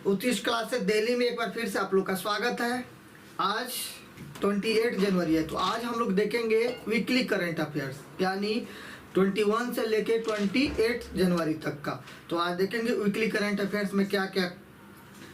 उत्कृष्ट क्लास से दिल्ली में एक बार फिर से आप लोग का स्वागत है। आज 28 जनवरी है, तो आज हम लोग देखेंगे वीकली करंट अफेयर्स, यानी 21 से लेके 28 जनवरी तक का। तो आज देखेंगे वीकली करंट अफेयर्स में क्या क्या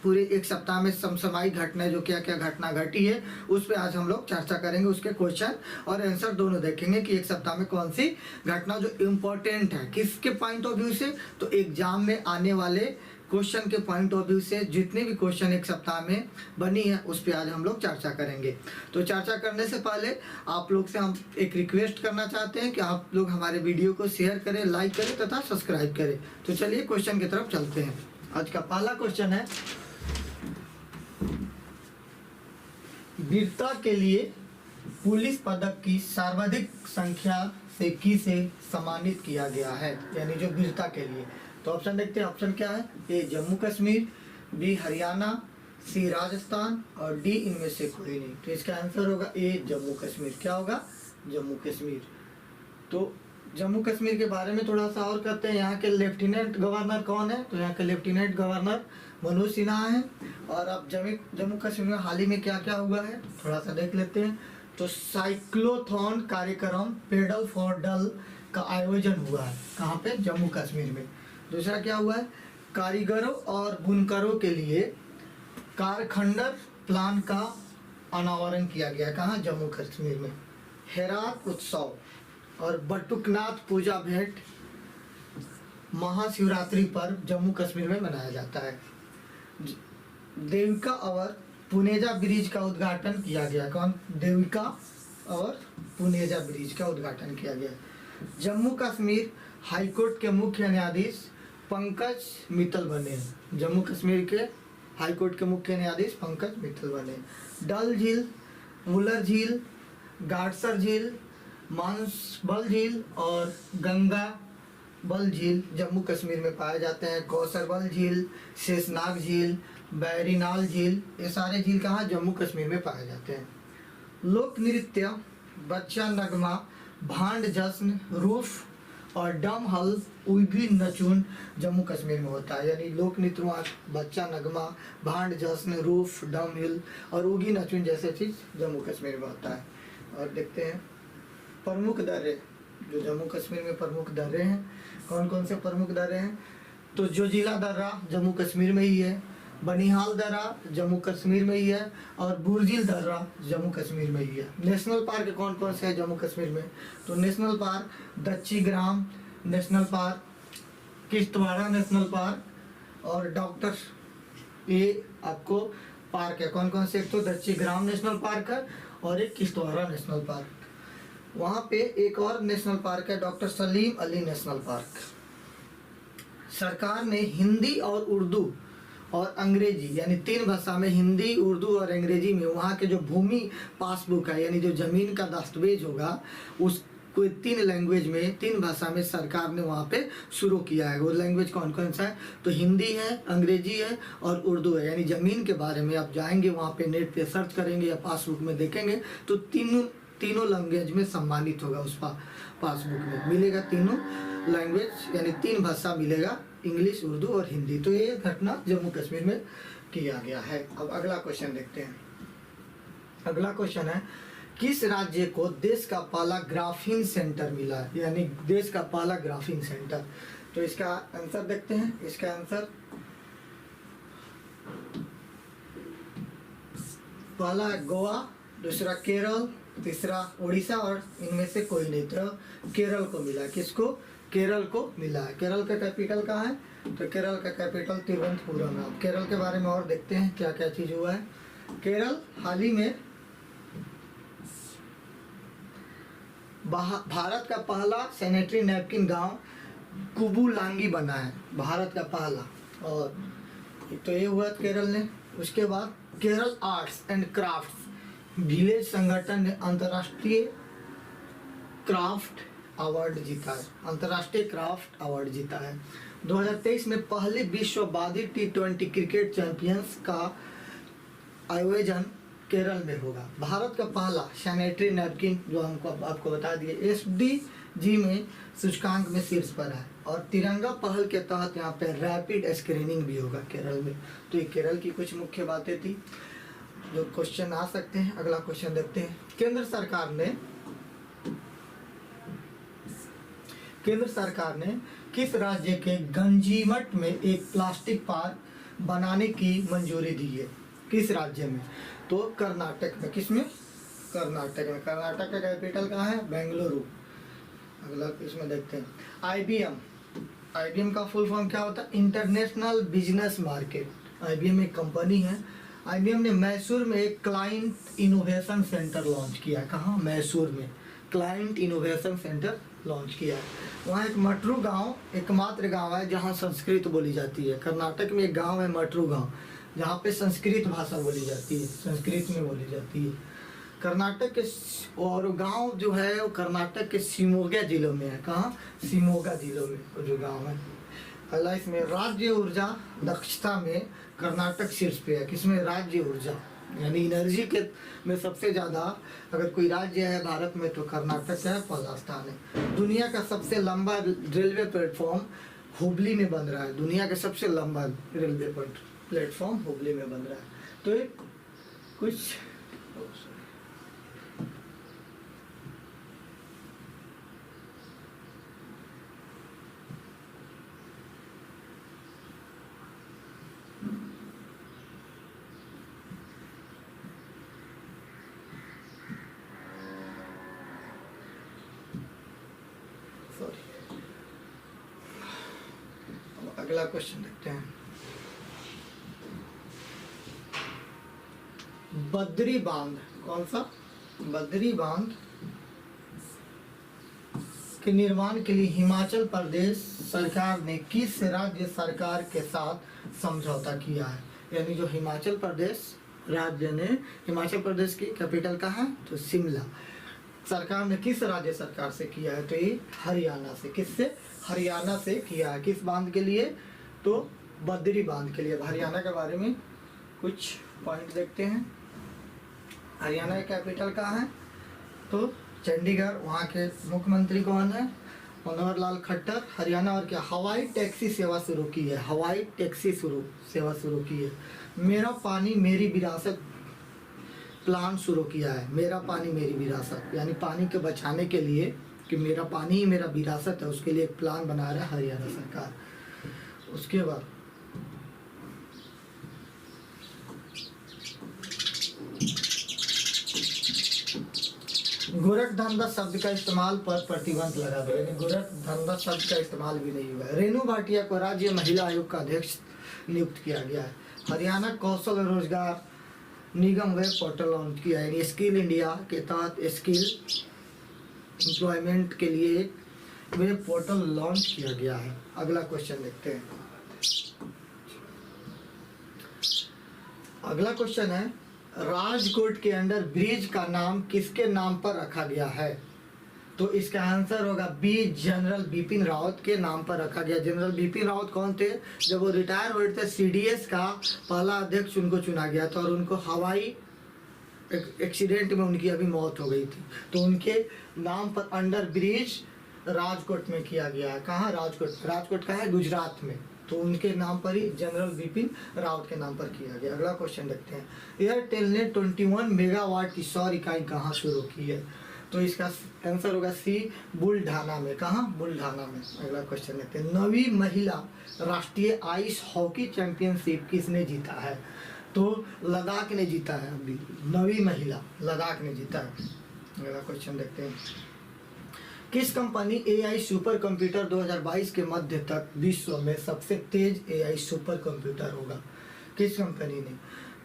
पूरे एक सप्ताह में समसामयिक घटना जो क्या क्या घटना घटी है उस पर आज हम लोग चर्चा करेंगे। उसके क्वेश्चन और आंसर दोनों देखेंगे कि एक सप्ताह में कौन सी घटना जो इम्पोर्टेंट है किसके पॉइंट ऑफ व्यू से, तो एग्जाम में आने वाले क्वेश्चन के पॉइंट ऑफ व्यू से जितने भी क्वेश्चन एक सप्ताह में बनी है उस पर आज हम लोग चर्चा करेंगे। तो चर्चा करने से पहले आप लोग से हम एक रिक्वेस्ट करना चाहते हैं कि आप लोग हमारे वीडियो को शेयर करें, लाइक करें तथा सब्सक्राइब करें। तो चलिए क्वेश्चन की तरफ चलते हैं। आज का पहला क्वेश्चन है, वीरता के लिए पुलिस पदक की सर्वाधिक संख्या से किसे सम्मानित किया गया है, यानी जो वीरता के लिए। तो ऑप्शन देखते हैं। ऑप्शन क्या है? ए जम्मू कश्मीर, बी हरियाणा, सी राजस्थान और डी इनमें से कोई नहीं। तो इसका आंसर होगा ए जम्मू कश्मीर। क्या होगा? जम्मू कश्मीर। तो जम्मू कश्मीर के बारे में थोड़ा सा और करते हैं। यहाँ के लेफ्टिनेंट गवर्नर कौन है? तो यहाँ के लेफ्टिनेंट गवर्नर मनोज सिन्हा है। और अब जम्मू कश्मीर में हाल ही में क्या क्या हुआ है थोड़ा सा देख लेते हैं। तो साइक्लोथॉन कार्यक्रम पेडल फॉर डल का आयोजन हुआ है। कहाँ पे? जम्मू कश्मीर में। दूसरा क्या हुआ है? कारीगरों और बुनकरों के लिए कारखंडर प्लान का अनावरण किया गया। कहाँ? जम्मू कश्मीर में। हेरात उत्सव और बटुकनाथ पूजा भेंट महाशिवरात्रि पर जम्मू कश्मीर में मनाया जाता है। देविका और पुनेजा ब्रिज का उद्घाटन किया गया। कौन? देविका और पुनेजा ब्रिज का उद्घाटन किया गया। जम्मू कश्मीर हाईकोर्ट के मुख्य न्यायाधीश पंकज मित्तल बने। जम्मू कश्मीर के हाईकोर्ट के मुख्य न्यायाधीश पंकज मित्तल बने। डल झील, मुलर झील, गाडसर झील, मानसबल झील और गंगा बल झील जम्मू कश्मीर में पाए जाते हैं। कौसरबल झील, शेषनाग झील, बैरीनाल झील, ये सारे झील कहाँ? जम्मू कश्मीर में पाए जाते हैं। लोक नृत्य बच्चा नगमा, भांड जश्न, रूफ और डम हल उगी नचून जम्मू कश्मीर में होता है। यानी लोक नृत्य बच्चा नगमा, भांड जश्न, रूफ, डम हिल और उगी नचून जैसे चीज जम्मू कश्मीर में होता है। और देखते हैं प्रमुख दर्रे जो जम्मू कश्मीर में प्रमुख दर्रे हैं। कौन कौन से प्रमुख दर्रे हैं? तो जोजिला दर्रा जम्मू कश्मीर में ही है, बनिहाल दर्रा जम्मू कश्मीर में ही है और बुरजिल दर्रा जम्मू कश्मीर में ही है। नेशनल पार्क कौन कौन से है जम्मू कश्मीर में? तो national park Dachigam national park, Kishtwara national park और डॉक्टर, ये आपको पार्क है। कौन कौन से? एक तो दच्ची ग्राम नेशनल पार्क है और एक किश्तवाड़ा नेशनल पार्क। वहाँ पे एक और नेशनल पार्क है doctor Salim Ali national park. सरकार ने हिंदी और उर्दू और अंग्रेजी यानी तीन भाषा में, हिंदी, उर्दू और अंग्रेजी में वहाँ के जो भूमि पासबुक है यानी जो जमीन का दस्तावेज होगा उसको तीन लैंग्वेज में, तीन भाषा में सरकार ने वहाँ पे शुरू किया है। वो लैंग्वेज कौन कौन सा है? तो हिंदी है, अंग्रेजी है और उर्दू है। यानी जमीन के बारे में आप जाएंगे वहाँ पे नेट पे सर्च करेंगे या पासबुक में देखेंगे तो तीनों लैंग्वेज में सम्मानित होगा। उस पासबुक में मिलेगा तीनों लैंग्वेज यानी तीन भाषा मिलेगा, इंग्लिश, उर्दू और हिंदी। तो ये घटना जम्मू कश्मीर में किया गया है। अब अगला क्वेश्चन देखते हैं। अगला क्वेश्चन है, किस राज्य को देश का पहला ग्राफीन सेंटर मिला है, यानी देश का पहला ग्राफीन सेंटर? तो इसका आंसर देखते हैं। इसका आंसर पहला गोवा, दूसरा केरल, तीसरा उड़ीसा और इनमें से कोई नहीं। तो केरल को मिला। किसको? केरल को मिला है। केरल का कैपिटल कहाँ है? तो केरल का कैपिटल तिरुवनंतपुरम है। अब केरल के बारे में और देखते हैं क्या क्या चीज हुआ है। केरल हाल ही में भारत का पहला सैनिटरी नैपकिन गांव कुबुलांगी बना है, भारत का पहला। और तो ये हुआ केरल ने। उसके बाद Kerala arts and crafts village संगठन ने अंतर्राष्ट्रीय क्राफ्ट अवार्ड जीता है। अंतर्राष्ट्रीय क्राफ्ट अवार्ड जीता है। 2023 में पहले विश्व बाधित T20 क्रिकेट चैंपियंस का आयोजन केरल में होगा। भारत का पहला सैनिटरी नैपकिन जो हमको आपको बता दिए, जी में सूचकांक में शीर्ष पर है। और तिरंगा पहल के तहत यहाँ पे रैपिड स्क्रीनिंग भी होगा केरल में। तो ये केरल की कुछ मुख्य बातें थी जो क्वेश्चन आ सकते हैं। अगला क्वेश्चन देखते हैं। केंद्र सरकार ने किस राज्य के गंजीमठ में एक प्लास्टिक पार्क बनाने की मंजूरी दी है? किस राज्य में? तो कर्नाटक में। किसमें? कर्नाटक में। कर्नाटक का कैपिटल कहाँ है? बेंगलुरु। अगला इसमें देखते हैं। आईबीएम का फुल फॉर्म क्या होता है? International business market. आईबीएम एक कंपनी है। आईबीएम ने मैसूर में एक क्लाइंट इनोवेशन सेंटर लॉन्च किया है। कहाँ? मैसूर में क्लाइंट इनोवेशन सेंटर लॉन्च किया है। वहाँ एक मटरू गांव एकमात्र गांव है जहाँ संस्कृत बोली जाती है। कर्नाटक में एक गांव है मटरू गांव, जहाँ पे संस्कृत भाषा बोली जाती है, संस्कृत में बोली जाती है। कर्नाटक के और गांव जो है वो कर्नाटक के शिमोगा जिलों में है। कहाँ? शिमोगा जिलों में वो जो गांव है। अगला इसमें राज्य ऊर्जा दक्षता में कर्नाटक शीर्ष पे है। किसमें? राज्य ऊर्जा यानी एनर्जी के में सबसे ज़्यादा अगर कोई राज्य है भारत में तो कर्नाटक का पहला स्थान है। दुनिया का सबसे लंबा रेलवे प्लेटफॉर्म हुबली में बन रहा है। दुनिया का सबसे लंबा रेलवे प्लेटफॉर्म हुबली में बन रहा है। तो एक कुछ अगला क्वेश्चन देखते हैं। बद्री बांध, कौन सा? बद्री बांध के निर्माण के लिए हिमाचल प्रदेश सरकार ने किस राज्य सरकार के साथ समझौता किया है? यानी जो हिमाचल प्रदेश राज्य ने, हिमाचल प्रदेश की कैपिटल कहाँ है? तो शिमला। सरकार ने किस राज्य सरकार से किया है? तो ये हरियाणा से। किससे? हरियाणा से किया है। किस बांध के लिए? तो बद्री बांध के लिए। हरियाणा के बारे में कुछ पॉइंट देखते हैं। हरियाणा की कैपिटल कहाँ है? तो चंडीगढ़। वहाँ के मुख्यमंत्री कौन है? मनोहर लाल खट्टर। हरियाणा और क्या हवाई टैक्सी सेवा शुरू की है। हवाई टैक्सी सेवा शुरू की है। मेरा पानी मेरी विरासत प्लान शुरू किया है। मेरा पानी मेरी विरासत यानी पानी के बचाने के लिए कि मेरा पानी ही मेरा विरासत है, उसके लिए एक प्लान बना रहा है हरियाणा सरकार। उसके बाद गोरखधंधा शब्द का इस्तेमाल पर प्रतिबंध लगा दो। यानी गोरखधंधा शब्द का इस्तेमाल भी नहीं हुआ है। रेणु भाटिया को राज्य महिला आयोग का अध्यक्ष नियुक्त किया गया है। हरियाणा कौशल रोजगार निगम वेब पोर्टल लॉन्च किया है। स्किल इंडिया के तहत स्किल एम्प्लॉयमेंट के लिए एक वेब पोर्टल लॉन्च किया गया है। अगला क्वेश्चन देखते हैं। अगला क्वेश्चन है, राजकोट के अंडर ब्रिज का नाम किसके नाम पर रखा गया है? तो इसका आंसर होगा बी, जनरल बिपिन रावत के नाम पर रखा गया। जनरल बिपिन रावत कौन थे? जब वो रिटायर हुए थे सीडीएस का पहला अध्यक्ष उनको चुना गया था और उनको हवाई एक्सीडेंट में उनकी अभी मौत हो गई थी। तो उनके नाम पर अंडर ब्रिज राजकोट में किया गया है। कहाँ? राजकोट। राजकोट का है गुजरात में। तो उनके नाम पर ही जनरल बिपिन रावत के नाम पर किया गया। अगला क्वेश्चन देखते हैं। एयरटेल ने 21 मेगावाट की सौर इकाई कहाँ शुरू की है? तो इसका आंसर होगा सी, बुल्ढाना में। कहाँ? बुल्ढाना में। अगला क्वेश्चन देखते हैं। नवी महिला राष्ट्रीय आइस हॉकी चैंपियनशिप किसने जीता है? तो लद्दाख ने जीता है। अभी नवी महिला लद्दाख ने जीता है। अगला क्वेश्चन देखते हैं। किस कंपनी एआई सुपर कंप्यूटर 2022 के मध्य तक विश्व में सबसे तेज एआई सुपर कंप्यूटर होगा? किस कंपनी ने?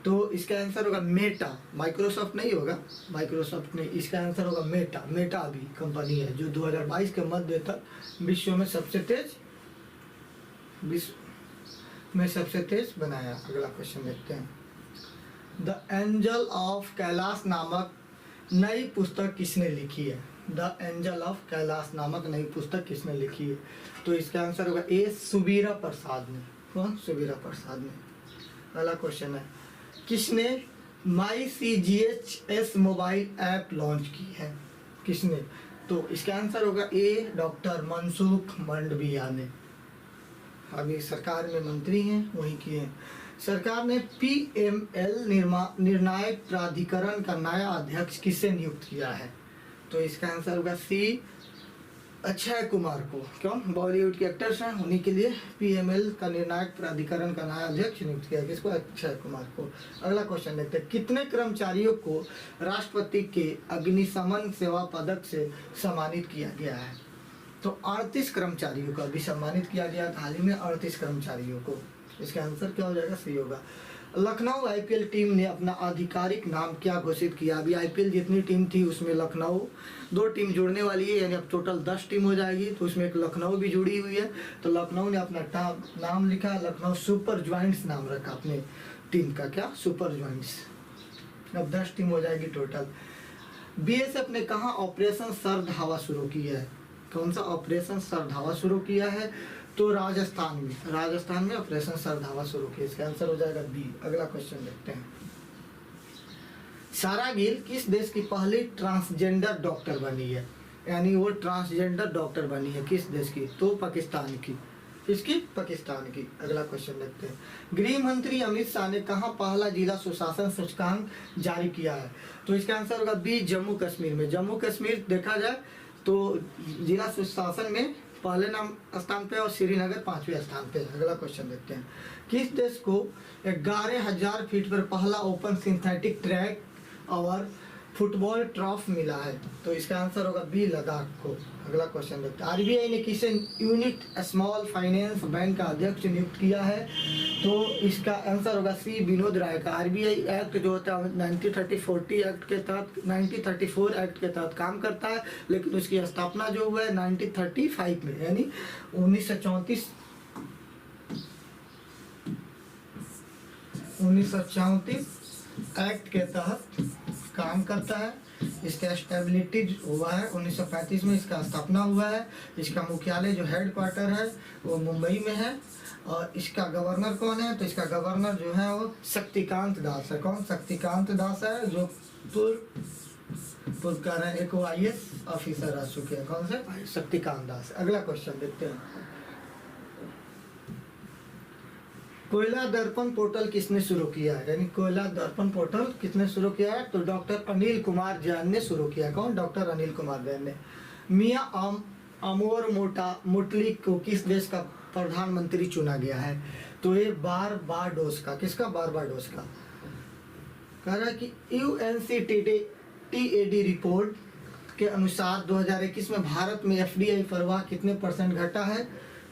तो इसका आंसर होगा मेटा। माइक्रोसॉफ्ट नहीं होगा, माइक्रोसॉफ्ट नहीं। इसका आंसर होगा मेटा। मेटा भी कंपनी है जो 2022 के मध्य तक विश्व में सबसे तेज बनाया। अगला क्वेश्चन देखते हैं। द एंजल ऑफ कैलाश नामक नई पुस्तक किसने लिखी है? द एंजल ऑफ कैलाश नामक नई पुस्तक किसने लिखी है? तो इसका आंसर होगा ए, सुबीरा प्रसाद ने। कौन? सुबीरा प्रसाद ने। अगला क्वेश्चन है, किसने माई CGHS मोबाइल ऐप लॉन्च की है? किसने? तो इसका आंसर होगा ए, डॉक्टर मनसुख मांडविया ने। अभी सरकार में मंत्री हैं, वही किए हैं। सरकार ने PML निर्णायक प्राधिकरण का नया अध्यक्ष किससे नियुक्त किया है? तो इसका आंसर होगा सी, अक्षय कुमार को। क्यों? बॉलीवुड के एक्टर्स हैं, उन्हीं के लिए PML का निर्णायक प्राधिकरण का नया अध्यक्ष नियुक्त किया। किसको? अक्षय कुमार को। अगला क्वेश्चन देखते हैं, कितने कर्मचारियों को राष्ट्रपति के अग्निशमन सेवा पदक से सम्मानित किया गया है? तो 38 कर्मचारियों को अभी सम्मानित किया गया हाल ही में, 38 कर्मचारियों को। इसका आंसर क्या हो जाएगा? सी होगा। लखनऊ IPL टीम ने अपना आधिकारिक नाम क्या घोषित किया? अभी IPL जितनी टीम थी उसमें लखनऊ 2 टीम जुड़ने वाली है, यानी अब टोटल 10 टीम हो जाएगी, तो उसमें एक लखनऊ भी जुड़ी हुई है। तो लखनऊ ने अपना नाम लिखा, लखनऊ सुपर जॉइंट्स नाम रखा अपने टीम का। क्या? Super joints. अब 10 टीम हो जाएगी टोटल। BSF ने कहाँ ऑपरेशन सर्द हवा शुरू किया है? कौन सा ऑपरेशन सर्द हवा शुरू किया है? तो राजस्थान में ऑपरेशन सर्द हवा शुरू किया। इसका आंसर हो जाएगा बी। अगला क्वेश्चन देखते हैं, सारा गिल किस देश की पहली ट्रांसजेंडर डॉक्टर बनी है? यानी वो ट्रांसजेंडर डॉक्टर बनी है किस देश की? तो पाकिस्तान की। किसकी? पाकिस्तान की। अगला क्वेश्चन देखते हैं, गृह मंत्री अमित शाह ने कहाँ पहला जिला सुशासन सूचकांक जारी किया है? तो इसका आंसर होगा बी, जम्मू कश्मीर में। जम्मू कश्मीर देखा जाए तो जिला सुशासन में पहले स्थान पे और श्रीनगर 5वें स्थान पे। अगला क्वेश्चन देखते हैं, किस देश को 11,000 फीट पर पहला ओपन सिंथेटिक ट्रैक और फुटबॉल ट्रॉफ मिला है? तो इसका आंसर होगा बी, लद्दाख को। अगला क्वेश्चन देखते हैं, RBI ने किसे यूनिट स्मॉल फाइनेंस बैंक का अध्यक्ष नियुक्त किया है? तो इसका आंसर होगा सी, विनोद राय का। RBI एक्ट जो होता है 1934 एक्ट के तहत काम करता है, लेकिन उसकी स्थापना जो हुआ है 1935 में, यानी 1934 एक्ट के तहत काम करता है। इसका स्टेबिलिटी हुआ है 1935 में, इसका स्थापना हुआ है। इसका मुख्यालय जो हेड क्वार्टर है वो मुंबई में है। और इसका गवर्नर कौन है? तो इसका गवर्नर जो है वो शक्तिकांत दास है। कौन? शक्तिकांत दास है, जो पूर्व का एक IAS ऑफिसर रह चुके हैं। कौन से? शक्तिकांत दास। अगला क्वेश्चन देखते हैं, कोयला दर्पण पोर्टल किसने शुरू किया है? यानी कोयला दर्पण पोर्टल किसने शुरू किया है? तो डॉक्टर अनिल कुमार जैन ने शुरू किया। कौन? डॉक्टर अनिल कुमार जैन ने। मियां अमोर मुटली को किस देश का प्रधानमंत्री चुना गया है? तो ये बारबाडोस का। किसका? बारबाडोस का। कह रहा है कि UNCTAD रिपोर्ट के अनुसार 2021 में भारत में FDI प्रवाह कितने % घटा है?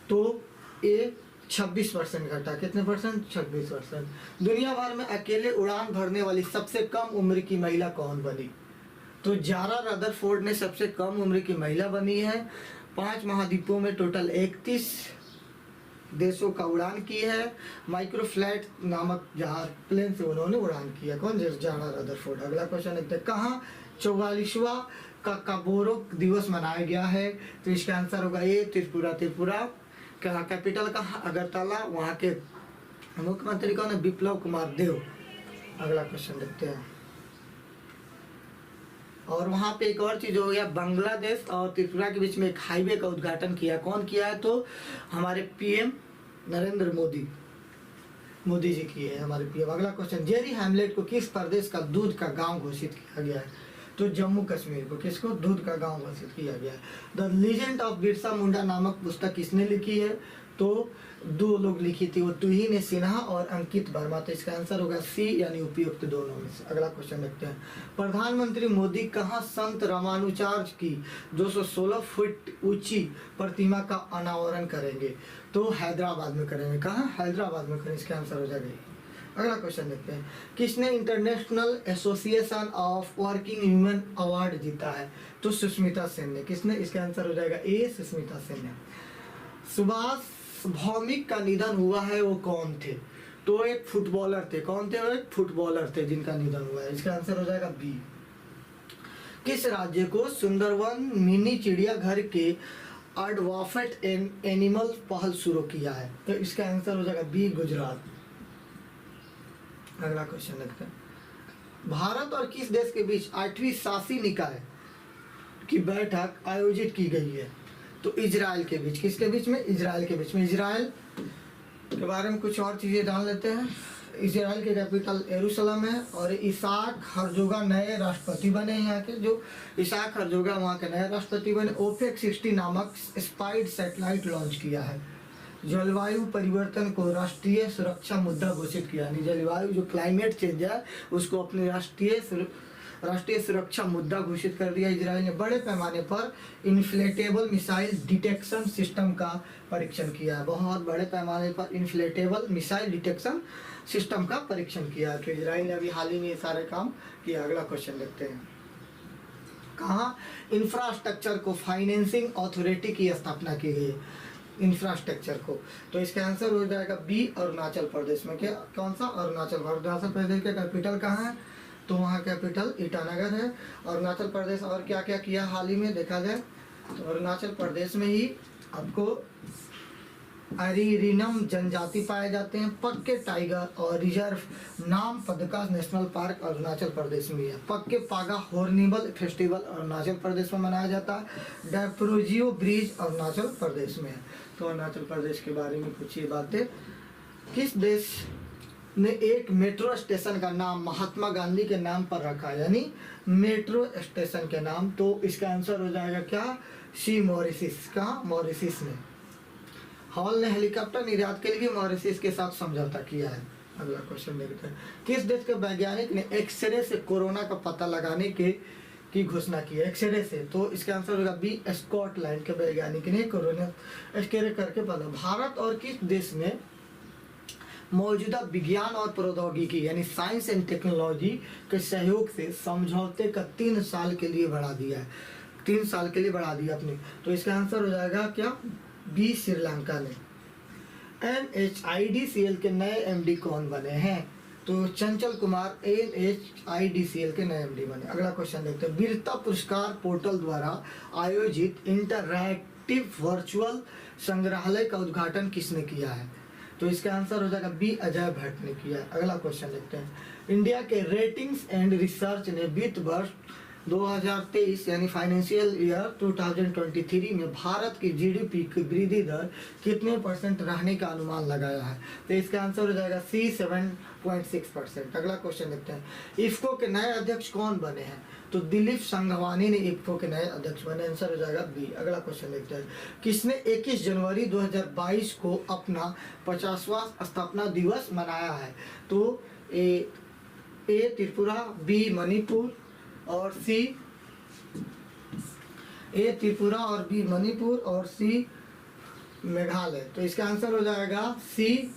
तो ये 26% घटा। कितने %? 26%। दुनिया भर में अकेले उड़ान भरने वाली सबसे कम उम्र की महिला कौन बनी? तो जारा रदरफोर्ड ने सबसे कम उम्र की महिला बनी है। 5 महाद्वीपों में टोटल 31 देशों का उड़ान की है। माइक्रोफ्लाइट नामक जहाज प्लेन से उन्होंने उड़ान किया। कौन? Zara Rutherford. अगला क्वेश्चन देखते हैं, कहाँ 44वां काकाबोरो दिवस मनाया गया है? तो इसका आंसर होगा ए, त्रिपुरा का कैपिटल का अगरतला। वहाँ के मुख्यमंत्री कौन है? विप्लव कुमार देव। अगला क्वेश्चन देखते हैं, और वहाँ पे एक और चीज हो गया, बांग्लादेश और त्रिपुरा के बीच में एक हाईवे का उद्घाटन किया। कौन किया है? तो हमारे PM नरेंद्र मोदी जी किए हैं, हमारे PM। अगला क्वेश्चन, जेरी हैमलेट को किस प्रदेश का दूध का गांव घोषित किया गया है? तो जम्मू कश्मीर को। किसको? दूध का गांव घोषित किया गया है। The legend of Birsa Munda नामक पुस्तक किसने लिखी है? तो 2 लोग लिखी थी, वो तुहिन सिन्हा और अंकित वर्मा। तो इसका आंसर होगा सी, यानी उपयुक्त दोनों में से। अगला क्वेश्चन देखते हैं, प्रधानमंत्री मोदी कहाँ संत रामानुजाचार्य की 216 फुट ऊंची प्रतिमा का अनावरण करेंगे? तो हैदराबाद में करेंगे। कहाँ? हैदराबाद में करेंगे। इसका आंसर हो जाएगा। अगला क्वेश्चन देखते हैं, किसने international association of working human award जीता है? तो सुष्मिता सेन ने। किसने? इसका आंसर हो जाएगा ए, सुष्मिता सेन ने। सुभाष भौमिक का निधन हुआ है, वो कौन थे? तो एक फुटबॉलर थे। कौन थे? वो एक फुटबॉलर थे जिनका निधन हुआ है। इसका आंसर हो जाएगा बी। किस राज्य को सुंदरवन मिनी चिड़ियाघर के अडवाफेट एनिमल पहल शुरू किया है? तो इसका आंसर हो जाएगा बी, गुजरात। अगला क्वेश्चन देखते हैं, भारत और किस देश के बीच 8वीं शासी निकाय की बैठक आयोजित की गई है? तो इजराइल के बीच, किसके बीच में? इजराइल के बीच में। इजराइल के बारे में कुछ और चीज़ें जान लेते हैं। इजराइल के कैपिटल यरूशलेम है और इसाक हरजोगा नए राष्ट्रपति बने यहाँ के। जो इसाक हरजोगा वहाँ के नए राष्ट्रपति बने। ओपेक 60 नामक स्पाइड सैटेलाइट लॉन्च किया है। जलवायु परिवर्तन को राष्ट्रीय सुरक्षा मुद्दा घोषित किया, यानी जलवायु जो क्लाइमेट चेंज है उसको अपने राष्ट्रीय सुरक्षा मुद्दा घोषित कर दिया इजराइल ने। बड़े पैमाने पर इन्फ्लेटेबल मिसाइल डिटेक्शन सिस्टम का परीक्षण किया है। बहुत बड़े पैमाने पर इन्फ्लेटेबल मिसाइल डिटेक्शन सिस्टम का परीक्षण किया है। तो इजराइल ने अभी हाल ही में ये सारे काम किया। अगला क्वेश्चन देखते हैं। कहाँ इंफ्रास्ट्रक्चर को फाइनेंसिंग अथॉरिटी की स्थापना की गई है? इंफ्रास्ट्रक्चर को, तो इसका आंसर हो जाएगा बी, अरुणाचल प्रदेश में। क्या कौन सा? अरुणाचल प्रदेश का कैपिटल कहाँ है? तो वहाँ कैपिटल ईटानगर है अरुणाचल प्रदेश। और क्या क्या किया हाल ही में देखा जाए तो अरुणाचल प्रदेश में ही आपको अरिरिनम जनजाति पाए जाते हैं। पक्के टाइगर और रिजर्व नाम पदका नेशनल पार्क अरुणाचल प्रदेश में है। पक्के पागा हॉर्निबल फेस्टिवल अरुणाचल प्रदेश में मनाया जाता है। डैप्रोजियो ब्रिज अरुणाचल प्रदेश में है। तो अरुणाचल प्रदेश के बारे में कुछ ये बातें। किस देश ने एक मेट्रो स्टेशन का नाम महात्मा गांधी के नाम पर रखा, यानी मेट्रो स्टेशन के नाम? तो इसका आंसर हो जाएगा क्या? सी, मॉरिशस का। मॉरिशस में हॉल ने हेलीकॉप्टर निर्यात के लिए मॉरिशस के साथ समझौता किया है। अगला क्वेश्चन देखते हैं। किस देश के वैज्ञानिक ने एक्सरे से कोरोना का पता लगाने की घोषणा की है? एक्सरे से, तो इसका आंसर होगा बी, स्कॉटलैंड के वैज्ञानिक ने कोरोना एक्सरे करके पता। भारत और किस देश ने मौजूदा विज्ञान और प्रौद्योगिकी यानी साइंस एंड टेक्नोलॉजी के सहयोग से समझौते का 3 साल के लिए बढ़ा दिया है? 3 साल के लिए बढ़ा दिया अपने। तो इसका आंसर हो जाएगा क्या? बी, श्रीलंका ने। NHIDCL के नए MD कौन बने हैं? तो चंचल कुमार NHIDCL के नए MD बने। अगला क्वेश्चन देखते हैं। वीरता पुरस्कार पोर्टल द्वारा आयोजित इंटरैक्टिव वर्चुअल संग्रहालय का उद्घाटन किसने किया है? तो इसका आंसर हो जाएगा बी, अजय भट्ट ने किया। अगला क्वेश्चन देखते हैं। इंडिया के रेटिंग्स एंड रिसर्च ने वित्त वर्ष 2023 यानी फाइनेंशियल ईयर 2023 में भारत की GDP की वृद्धि दर कितने % रहने का अनुमान लगाया है? तो इसका आंसर हो जाएगा सी, 7.6%। अगला क्वेश्चन देखते हैं। इफ्को के नए अध्यक्ष कौन बने हैं? तो दिलीप संघवानी ने इफ्को के नए अध्यक्ष बने। आंसर हो जाएगा बी। अगला क्वेश्चन देखते हैं। किसने 21 जनवरी 2022 को अपना 50वां स्थापना दिवस मनाया है? तो ए त्रिपुरा, बी मणिपुर और सी, ए त्रिपुरा और बी मणिपुर और सी मेघालय। तो इसका आंसर हो जाएगा सी,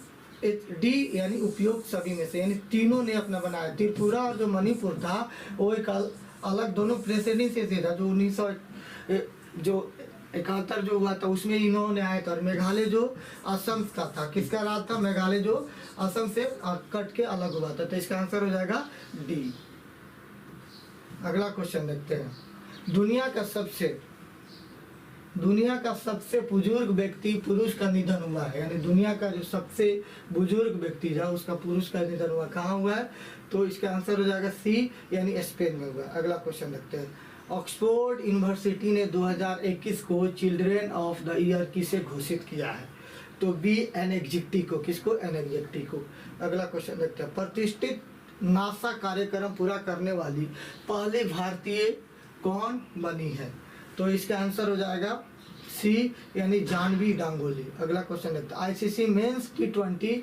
डी यानी उपयोग सभी में से, यानी तीनों ने अपना बनाया। त्रिपुरा और जो मणिपुर था वो एक अलग दोनों प्रेसिडेंट से था। जो 1971 जो हुआ था उसमें इन्होंने आए थे। और मेघालय जो असम का था, किसका राज था? मेघालय जो असम से कट के अलग हुआ था। तो इसका आंसर हो जाएगा डी। अगला क्वेश्चन देखते हैं। दुनिया का सबसे बुजुर्ग व्यक्ति पुरुष का निधन हुआ है, यानी दुनिया का जो सबसे बुजुर्ग व्यक्ति था उसका पुरुष का निधन हुआ, कहाँ हुआ है? तो इसका आंसर हो जाएगा सी, यानी स्पेन में हुआ। अगला क्वेश्चन देखते हैं। ऑक्सफोर्ड यूनिवर्सिटी ने 2021 को चिल्ड्रेन ऑफ द ईयर किसे घोषित किया है? तो बी, एनेग्जिटी को। किसको? एनेग्जिटी को। अगला क्वेश्चन देखते हैं। प्रतिष्ठित नासा कार्यक्रम पूरा करने वाली पहली भारतीय कौन बनी है? तो इसका आंसर हो जाएगा सी, यानी जानवी गांगुली। अगला क्वेश्चन देखते हैं। आईसीसी मेंस T20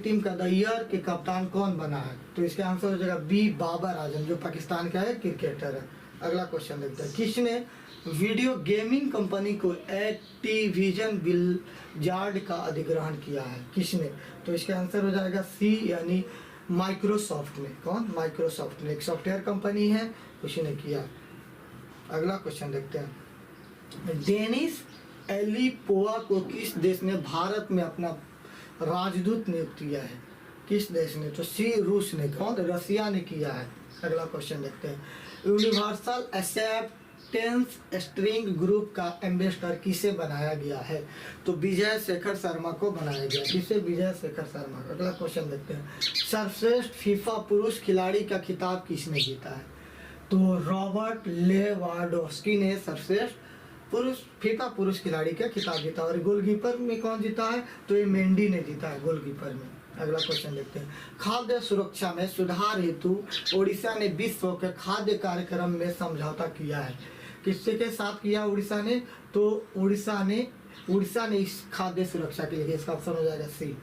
टीम का द ईयर के कप्तान कौन बना है? तो इसका आंसर हो जाएगा बी, बाबर आजम, जो पाकिस्तान का है क्रिकेटर है। अगला क्वेश्चन देखते हैं। किसने वीडियो गेमिंग कंपनी को एक्टिविजन ब्लिजार्ड का अधिग्रहण किया है? किसने? तो इसका आंसर हो जाएगा सी, यानी माइक्रोसॉफ्ट ने। कौन? माइक्रोसॉफ्ट ने, एक सॉफ्टवेयर कंपनी है, उसी ने किया। अगला क्वेश्चन देखते हैं। डेनिस एलिपोआ को किस देश ने भारत में अपना राजदूत नियुक्त किया है? किस देश ने? तो सी, रूस ने। कौन? रसिया ने किया है। अगला क्वेश्चन देखते हैं। यूनिवर्सल एक्सेप्टेंस स्ट्रिंग ग्रुप का एम्बेसडर किसे बनाया गया है? तो विजय शेखर शर्मा को बनाया गया। किसे? विजय शेखर शर्मा। अगला क्वेश्चन देखते हैं। सर्वश्रेष्ठ फीफा पुरुष खिलाड़ी का खिताब किसने जीता है? तो रॉबर्ट लेवांडोव्स्की ने सर्वश्रेष्ठ पुरुष फीफा पुरुष खिलाड़ी का खिताब जीता। और गोलकीपर में कौन जीता है? तो ये मेंडी ने जीता है गोलकीपर में। अगला क्वेश्चन देखते हैं। खाद्य सुरक्षा में सुधार हेतु ओडिशा ने विश्व के खाद्य कार्यक्रम में समझौता किया है। किससे के साथ किया उड़ीसा ने? तो उड़ीसा ने इस खाद्य सुरक्षा के लिए, इसका ऑप्शन हो जाएगा सी।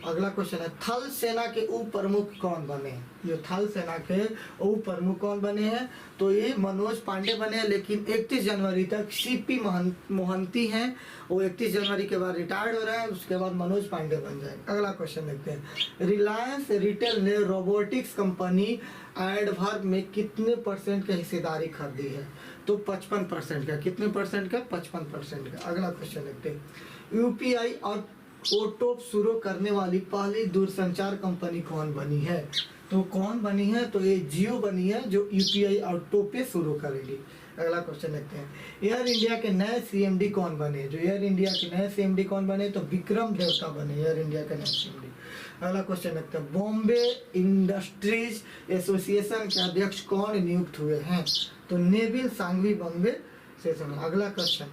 अगला क्वेश्चन है, थल सेना के उप प्रमुख कौन बने? जो थल सेना के उप प्रमुख कौन बने हैं? तो ये मनोज पांडे बने हैं, लेकिन 31 जनवरी तक सीपी मोहंती हैं, वो 31 जनवरी के बाद रिटायर्ड हो रहे हैं, उसके बाद मनोज पांडे बन जाएंगे। अगला क्वेश्चन देखते हैं। रिलायंस रिटेल ने रोबोटिक्स कंपनी एडवर्ब में कितने % की हिस्सेदारी खरीदी है? तो 55% का। कितने % का? 55% का। अगला क्वेश्चन देखते हैं। यूपीआई और ओटो शुरू करने वाली पहली दूरसंचार कंपनी कौन बनी है? तो कौन बनी है? तो ये जियो बनी है, जो यूपीआई ऑटो पे शुरू करेगी। अगला क्वेश्चन देखते हैं। एयर इंडिया के नए सीएमडी कौन बने? जो एयर इंडिया के नए सीएमडी कौन बने? तो विक्रम देवता बने एयर इंडिया के नए सीएमडी। अगला क्वेश्चन देखते हैं। बॉम्बे इंडस्ट्रीज एसोसिएशन के अध्यक्ष कौन नियुक्त हुए हैं? तो नेविल सांघवी बॉम्बे से। अगला क्वेश्चन,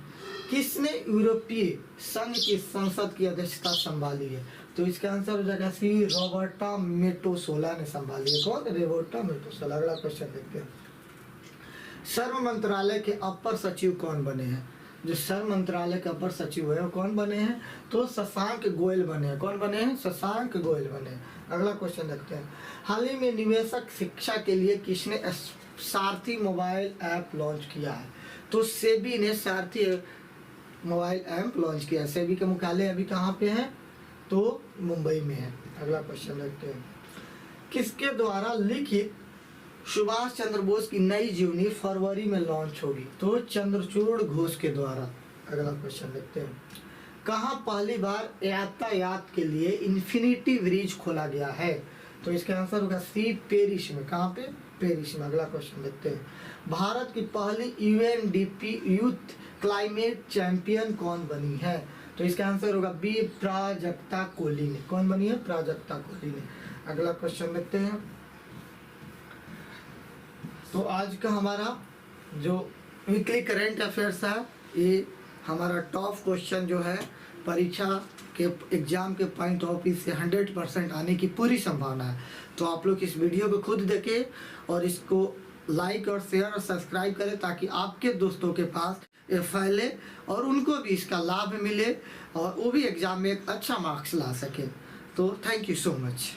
किसने यूरोपीय संघ की संसद की अध्यक्षता संभाली है? तो इसका आंसर हो जाएगा सी, रॉबर्टा मेटोसोला ने संभाली है। कौन? रॉबर्टा मेटोसोला। अगला क्वेश्चन देखते हैं। श्रम मंत्रालय के अपर सचिव कौन बने हैं? जो श्रम मंत्रालय के अपर सचिव है वो कौन बने हैं? तो शशांक गोयल बने हैं। कौन बने हैं? शशांक गोयल बने हैं। अगला क्वेश्चन देखते हैं। हाल ही में निवेशक शिक्षा के लिए किसने सारथी मोबाइल ऐप लॉन्च किया है? तो सेबी ने सारथी मोबाइल ऐप लॉन्च किया। सेबी का मुख्यालय अभी कहाँ पे है? तो मुंबई में है। अगला क्वेश्चन देखते हैं। किसके द्वारा लिखित सुभाष चंद्र बोस की नई जीवनी फरवरी में लॉन्च होगी? तो चंद्रचूड़ घोष के द्वारा। अगला क्वेश्चन देखते हैं। कहाँ पहली बार यातायात के लिए इन्फिनिटी ब्रिज खोला गया है? तो इसका आंसर होगा सी, पेरिस में। कहाँ पे? पेरिस में। अगला क्वेश्चन देखते हैं। भारत की पहली यूएनडीपी यूथ क्लाइमेट चैंपियन कौन बनी है? तो इसका आंसर होगा बी, प्राजक्ता कोहली ने। कौन बनी है? प्राजक्ता कोहली ने। अगला क्वेश्चन देखते हैं। तो आज का हमारा जो वीकली करंट अफेयर्स है, ये हमारा टॉप क्वेश्चन जो है परीक्षा के एग्जाम के पॉइंट ऑफ व्यू से 100% आने की पूरी संभावना है। तो आप लोग इस वीडियो को खुद देखें और इसको लाइक और शेयर और सब्सक्राइब करें, ताकि आपके दोस्तों के पास ये फैले और उनको भी इसका लाभ मिले और वो भी एग्जाम में एक अच्छा मार्क्स ला सके। तो थैंक यू सो मच।